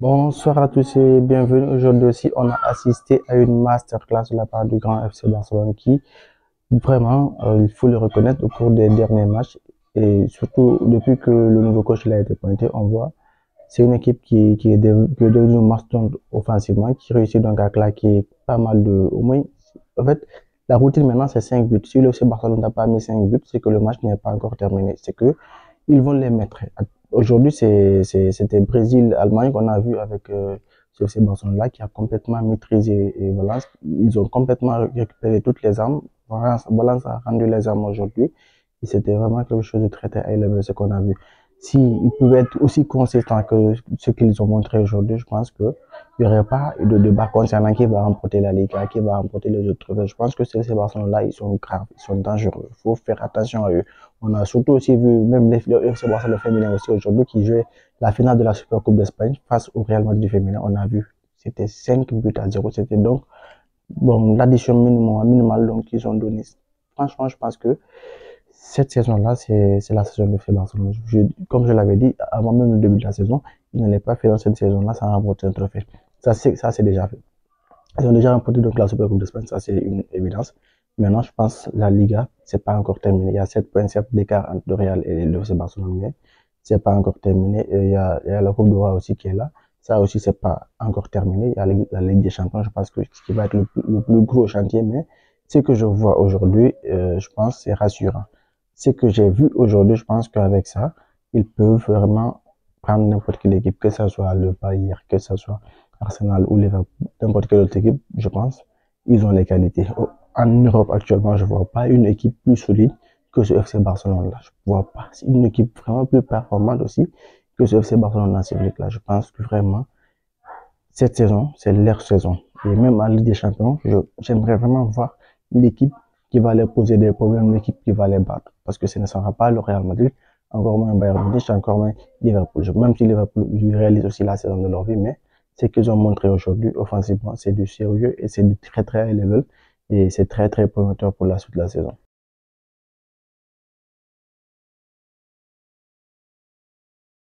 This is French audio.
Bonsoir à tous et bienvenue. Aujourd'hui aussi, on a assisté à une masterclass de la part du grand FC Barcelone qui, vraiment, il faut le reconnaître, au cours des derniers matchs et surtout depuis que le nouveau coach il a été pointé, on voit c'est une équipe qui est devenue mastodonte offensivement, qui réussit donc à claquer pas mal de, au moins, en fait, la routine maintenant c'est 5 buts. Si le FC Barcelone n'a pas mis 5 buts, c'est que le match n'est pas encore terminé. C'est que ils vont les mettre. Aujourd'hui, c'était Brésil-Allemagne qu'on a vu avec ce FC Barcelone-là qui a complètement maîtrisé et Valence. Ils ont complètement récupéré toutes les armes. Valence a rendu les armes aujourd'hui. Et c'était vraiment quelque chose de très, très élevé, ce qu'on a vu. S'ils pouvaient être aussi consistants que ce qu'ils ont montré aujourd'hui, je pense que il n'y aurait pas de débat concernant qui va remporter la Liga, qui va remporter les autres trophées. Je pense que ces Barcelone-là, ils sont graves, ils sont dangereux. Il faut faire attention à eux. On a surtout aussi vu même le FC Barcelone féminin aussi aujourd'hui qui jouait la finale de la Super Coupe d'Espagne face au Real Madrid féminin. On a vu, c'était 5 buts à 0. C'était donc, bon, l'addition minimale donc qu'ils ont donné. Franchement, je pense que cette saison-là, c'est la saison de FC Barcelone. Comme je l'avais dit avant même le début de la saison, ils n'allaient pas faire dans cette saison-là sans remporter un trophée. Ça, c'est déjà fait. Ils ont déjà remporté donc la Super Coupe d'Espagne, ça c'est une évidence. Maintenant, je pense la Liga, c'est pas encore terminé. Il y a 7 points d'écart entre le Real et le FC Barcelone, mais c'est pas encore terminé. Et il y a la Coupe du Roi aussi qui est là. Ça aussi, c'est pas encore terminé. Il y a la Ligue des Champions, je pense que ce qui va être le plus gros chantier, mais ce que je vois aujourd'hui, je pense, c'est rassurant. Ce que j'ai vu aujourd'hui, je pense qu'avec ça, ils peuvent vraiment prendre n'importe quelle équipe, que ce soit le Bayern, que ce soit Arsenal ou Liverpool, n'importe quelle autre équipe, je pense, ils ont les qualités. En Europe actuellement, je vois pas une équipe plus solide que ce FC Barcelone-là. Je vois pas une équipe vraiment plus performante aussi que ce FC Barcelone dans cette ligue-là. Je pense que vraiment, cette saison, c'est leur saison. Et même en Ligue des Champions, j'aimerais vraiment voir l'équipe qui va leur poser des problèmes, l'équipe qui va les battre. Parce que ce ne sera pas le Real Madrid, encore moins Bayern Munich, encore moins Liverpool. Même si Liverpool réalise aussi la saison de leur vie, mais ce qu'ils ont montré aujourd'hui, offensivement, c'est du sérieux et c'est du très très high level. Et c'est très très prometteur pour la suite de la saison.